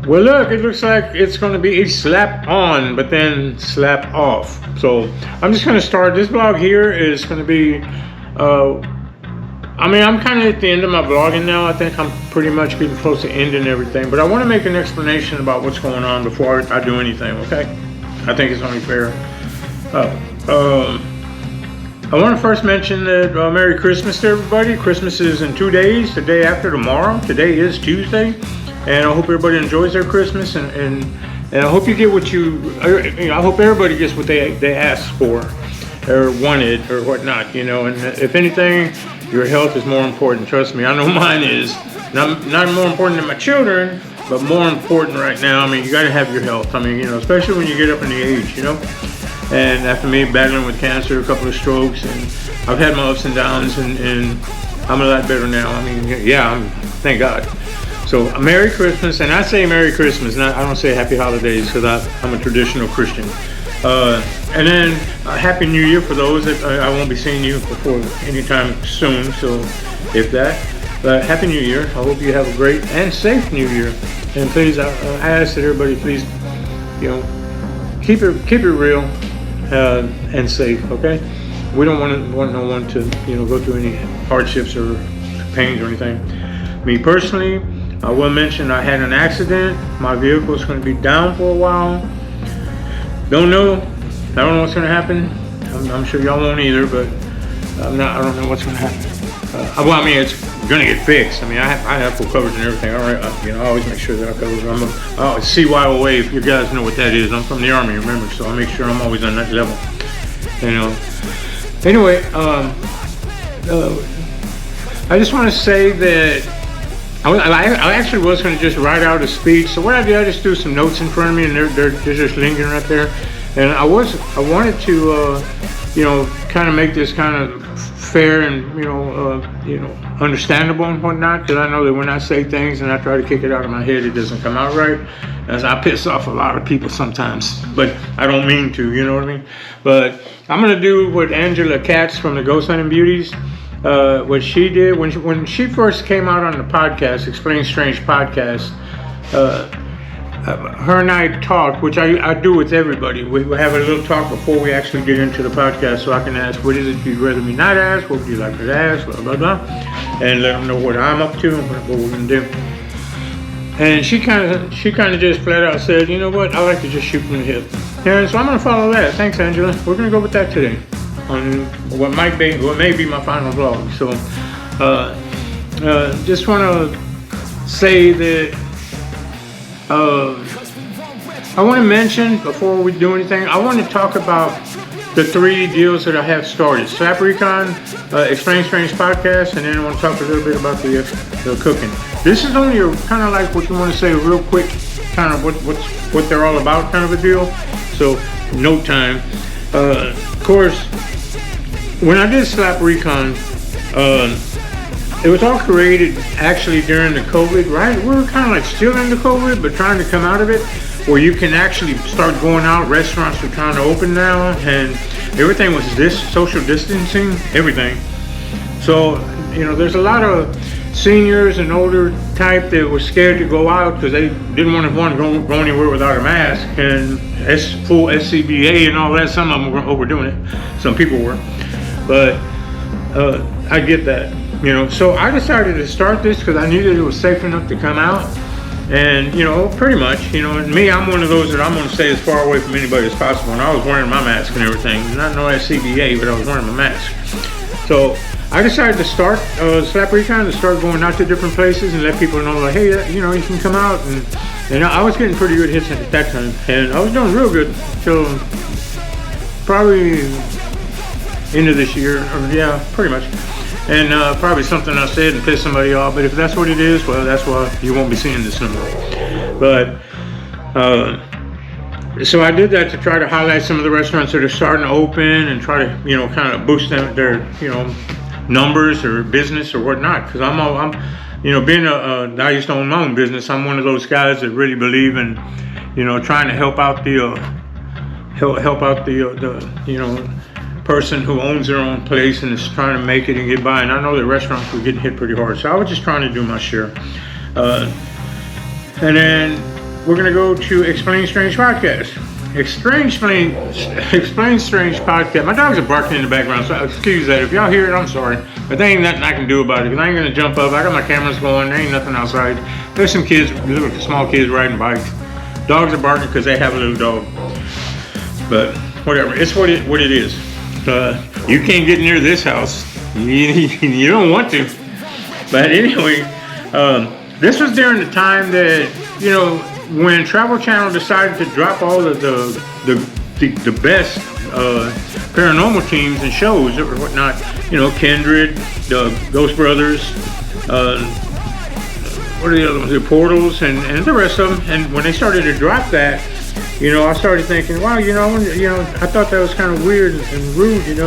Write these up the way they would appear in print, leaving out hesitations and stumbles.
Well, look, it looks like it's going to be a slap on, but then slap off. So I'm just going to start. This vlog here is going to be, I'm kind of at the end of my vlogging now. I think I'm pretty much getting close to ending everything. But I want to make an explanation about what's going on before I do anything, okay? I think it's only fair. I want to first mention that Merry Christmas to everybody. Christmas is in 2 days, the day after tomorrow. Today is Tuesday. And I hope everybody enjoys their Christmas, and I hope you get what I hope everybody gets what they asked for or wanted or whatnot, and if anything, your health is more important. Trust me, I know mine is. Not more important than my children, but more important right now. You got to have your health. Especially when you get up in the age, And after me battling with cancer, a couple of strokes, and I've had my ups and downs, and I'm a lot better now. Thank God. So Merry Christmas, and I say Merry Christmas, and I don't say Happy Holidays because I'm a traditional Christian. And then Happy New Year for those that I won't be seeing you before anytime soon. So if that, but Happy New Year. I hope you have a great and safe New Year. And please, I ask that everybody please, keep it real and safe. Okay, we don't want no one to go through any hardships or pains or anything. Me personally, I will mention I had an accident. My vehicle is going to be down for a while. I don't know what's going to happen. I'm sure y'all won't either, but I don't know what's going to happen. It's going to get fixed. I have full coverage and everything. All right, I always make sure that I cover. I'm a CYOA, if you guys know what that is. I'm from the Army, remember, so I make sure I'm always on that level. Anyway, I just want to say that I actually was going to just write out a speech. So what I did, I just threw some notes in front of me, and they're just lingering right there. And I wanted to, kind of make this kind of fair and understandable and whatnot. Because I know that when I say things and I try to kick it out of my head, it doesn't come out right. As I piss off a lot of people sometimes, but I don't mean to. You know what I mean? But I'm going to do what Angela Katz from the Ghost Hunting Beauties. What she did when she first came out on the podcast, Explain Strange podcast, her and I talked, which I do with everybody. We have a little talk before we actually get into the podcast, so I can ask, what is it you'd rather me not ask? What would you like to ask? Blah, blah, blah. And let them know what I'm up to and what we're going to do. And she kind of just flat out said, you know what, I like to just shoot from the hip. And so I'm going to follow that. Thanks, Angela. We're going to go with that today on what may be my final vlog. So just want to say that I want to mention before we do anything, I want to talk about the 3 deals that I have started: Slap Recon, Explain Strange podcast, and then I want to talk a little bit about the cooking. This is only kind of like what you want to say real quick, kind of what they're all about, kind of a deal. So no time. Of course, when I did Slap Recon, it was all created actually during the COVID, right? We were kind of like still in the COVID, but trying to come out of it, where you can actually start going out. Restaurants are trying to open now, and everything was social distancing, everything. So, there's a lot of seniors and older type that were scared to go out because they didn't want to go anywhere without a mask, and full SCBA and all that. Some of them were overdoing it. Some people were. But I get that, So I decided to start this because I knew that it was safe enough to come out. And, pretty much, and me, I'm one of those that I'm going to stay as far away from anybody as possible. And I was wearing my mask and everything. Not no SCBA, but I was wearing my mask. So I decided to start Slap Recon, to start going out to different places and let people know, like, hey, you can come out. And I was getting pretty good hits at that time. And I was doing real good till probably end of this year, pretty much. And probably something I said and pissed somebody off, but if that's what it is, well, that's why you won't be seeing this number. But so I did that to try to highlight some of the restaurants that are starting to open and try to kind of boost their numbers or business or whatnot. Because I'm being I used to own my own business. I'm one of those guys that really believe in trying to help out the person who owns their own place and is trying to make it and get by. And I know that restaurants were getting hit pretty hard, so I was just trying to do my share. And then we're gonna go to Explain Strange Podcast. Explain Strange Podcast. My dogs are barking in the background, so excuse that. If y'all hear it, I'm sorry. But there ain't nothing I can do about it, because I ain't gonna jump up. I got my cameras going, there ain't nothing outside. There's some kids, little small kids riding bikes. Dogs are barking because they have a little dog. But whatever, it's what it is. You can't get near this house. You don't want to. But anyway, this was during the time that, when Travel Channel decided to drop all of the best paranormal teams and shows or whatnot, Kindred, the Ghost Brothers, what are the other ones? The Portals and the rest of them. And when they started to drop that, I started thinking, wow, I thought that was kind of weird and rude, and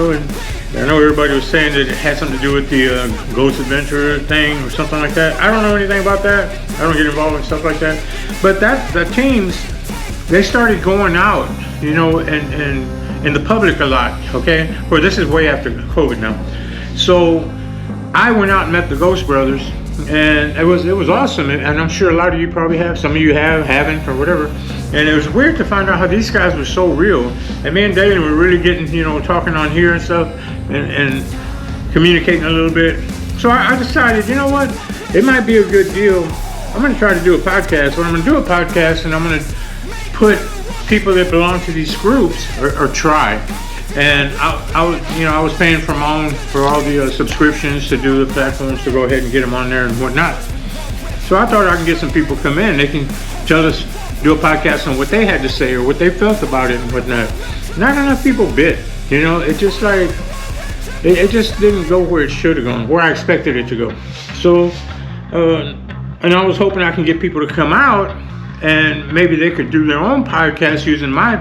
I know everybody was saying that it had something to do with the Ghost Adventure thing or something like that. I don't know anything about that. I don't get involved in stuff like that. But the teams, they started going out, and in the public a lot, okay? Well, this is way after COVID now. So I went out and met the Ghost Brothers, and it was awesome. And I'm sure a lot of you probably have. Some of you haven't, or whatever. And it was weird to find out how these guys were so real. And me and Dalen were really getting, talking on here and stuff, and communicating a little bit. So I decided, you know what? It might be a good deal. I'm going to try to do a podcast. But I'm going to do a podcast, and I'm going to put people that belong to these groups, or try. And I was paying for all the subscriptions to do the platforms to go ahead and get them on there and whatnot. So I thought I could get some people come in. They can tell us, do a podcast on what they had to say or what they felt about it and whatnot. Not enough people bit. It just it just didn't go where it should have gone, where I expected it to go. So, and I was hoping I can get people to come out and maybe they could do their own podcast using my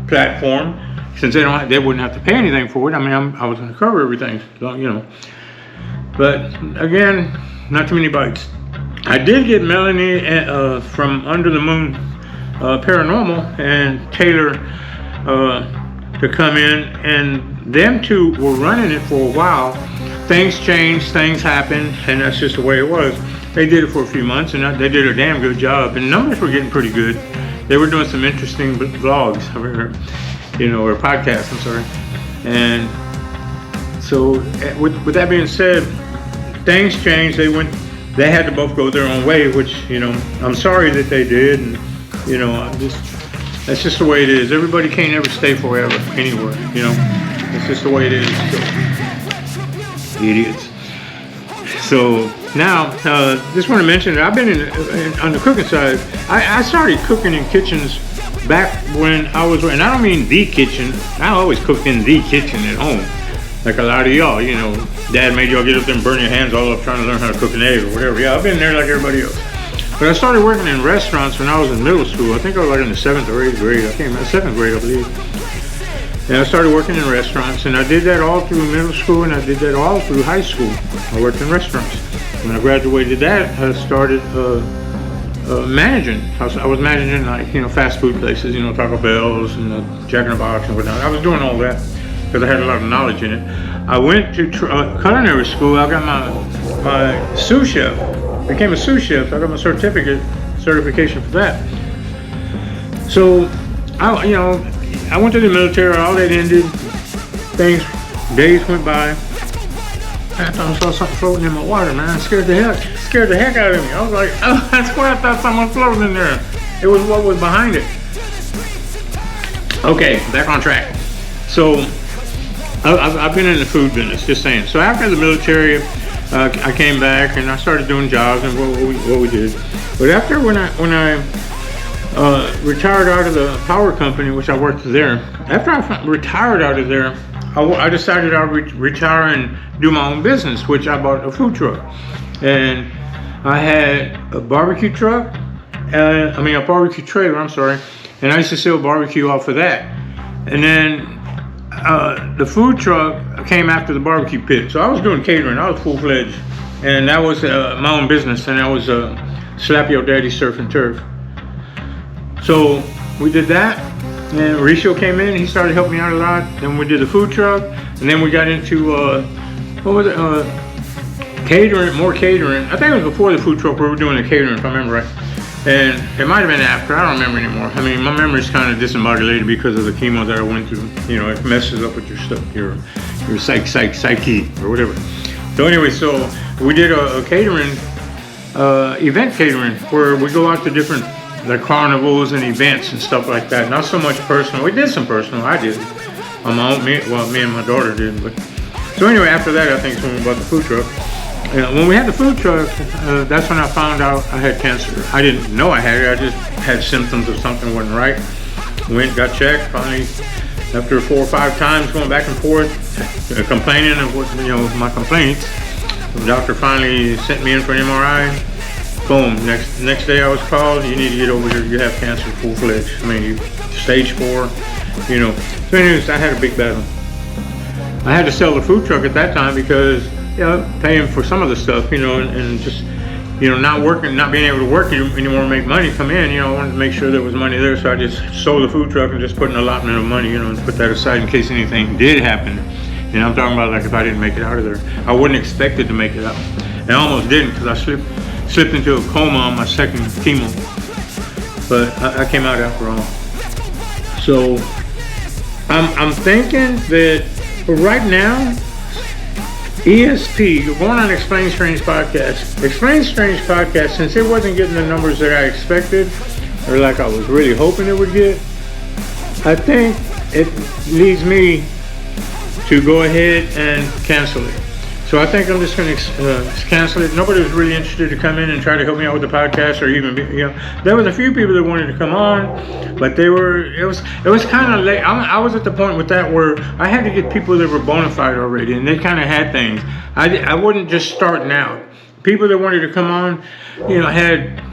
platform, since they wouldn't have to pay anything for it. I mean, I was going to cover everything, so, But again, not too many bites. I did get Melanie from Under the Moon Paranormal and Taylor to come in, and them two were running it for a while. Things changed, things happened, and that's just the way it was. They did it for a few months, and they did a damn good job, and numbers were getting pretty good. They were doing some interesting vlogs, or podcasts, I'm sorry. And so with that being said, things changed. They had to both go their own way, which, I'm sorry that they did. And, that's just the way it is. Everybody can't ever stay forever anywhere, It's just the way it is. So, idiots. So now, just want to mention that I've been on the cooking side. I started cooking in kitchens back when I was, and I don't mean the kitchen. I always cooked in the kitchen at home. Like a lot of y'all, Dad made y'all get up there and burn your hands all up trying to learn how to cook an egg or whatever. Yeah, I've been there like everybody else. But I started working in restaurants when I was in middle school. I think I was like in the 7th or 8th grade. I can't remember, 7th grade, I believe. And I started working in restaurants, and I did that all through middle school, and I did that all through high school. I worked in restaurants. When I graduated that, I started managing. I was managing fast food places, Taco Bell's and Jack in the Box and whatnot. I was doing all that because I had a lot of knowledge in it. I went to culinary school. I got my sous chef. Became a sous chef. I got my certification for that. So, I went to the military. All that ended. Days went by. I thought I saw something floating in my water, man. It scared the heck out of me. I was like, oh, that's why I thought someone was floating in there. It was what was behind it. Okay, back on track. So, I've been in the food business, just saying. So after the military, I came back and I started doing jobs and what we did. But after when I retired out of the power company, which I worked there, after I retired out of there, I decided I'd retire and do my own business, which I bought a food truck. And I had a barbecue truck, a barbecue trailer, I'm sorry. And I used to sell barbecue off of that. And then the food truck came after the barbecue pit. So I was doing catering. I was full-fledged. And that was my own business. And that was Slap Your Daddy Surf and Turf. So we did that. And Mauricio came in. He started helping me out a lot. Then we did the food truck. And then we got into, catering, more catering. I think it was before the food truck we were doing the catering, if I remember right. And it might have been after, I don't remember anymore. I mean, my memory's kind of disembodied because of the chemo that I went through. You know, it messes up with your stuff, your psyche, or whatever. So anyway, so we did a catering, event catering, where we go out to different, like, carnivals and events and stuff like that. Not so much personal. We did some personal, I did. On my own, me and my daughter did. But so anyway, after that, I think it's when we bought the food truck. When we had the food truck, that's when I found out I had cancer. I didn't know I had it. I just had symptoms of something wasn't right. Went, got checked. Finally, after 4 or 5 times going back and forth, complaining of what, you know, my complaints, the doctor finally sent me in for an MRI. Boom. Next day I was called. You need to get over here. You have cancer full-fledged. I mean, stage 4. You know. So anyways, I had a big battle. I had to sell the food truck at that time because, you know, paying for some of the stuff, you know, and just, you know, not being able to work anymore, make money, come in, you know, I wanted to make sure there was money there, so I just sold the food truck and just put an allotment of money, you know, and put that aside in case anything did happen. And I'm talking about, like, if I didn't make it out of there. I wasn't expected to make it out. And I almost didn't, because I slipped into a coma on my second chemo. But I came out after all. So I'm thinking that right now, ESP, going on Explain Strange Podcast. Explain Strange Podcast, since it wasn't getting the numbers that I expected, or like I was really hoping it would get, I think it leads me to go ahead and cancel it. So I think I'm just going to cancel it. Nobody was really interested to come in and try to help me out with the podcast, or even, you know, there was a few people that wanted to come on, but it was kind of late. I was at the point with that where I had to get people that were bona fide already, and they kind of had things. I wasn't just starting out. People that wanted to come on, you know, had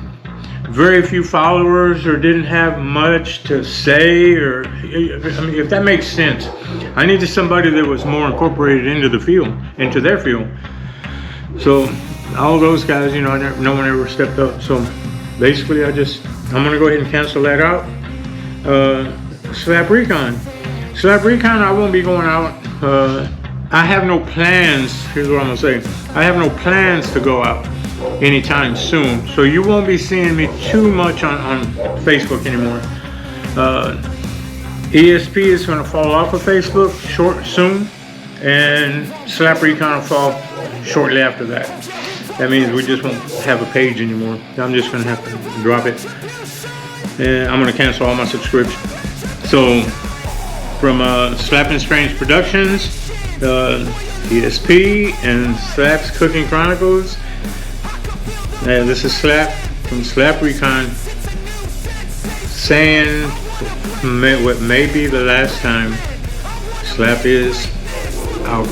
very few followers or didn't have much to say, or, I mean, if that makes sense. I needed somebody that was more incorporated into the field, into their field. So all those guys, you know, no one ever stepped up. So basically I'm going to go ahead and cancel that out. Slap Recon, I won't be going out. I have no plans. Here's what I'm going to say. I have no plans to go out anytime soon, so you won't be seeing me too much on Facebook anymore. ESP is going to fall off of Facebook soon, and Slap Recon will fall shortly after that. That means we just won't have a page anymore. I'm just going to have to drop it, and I'm going to cancel all my subscriptions. So from Slapping Strange Productions, ESP, and Slap's Cooking Chronicles, this is Slap from Slap Recon, saying what may be the last time. Slap is out.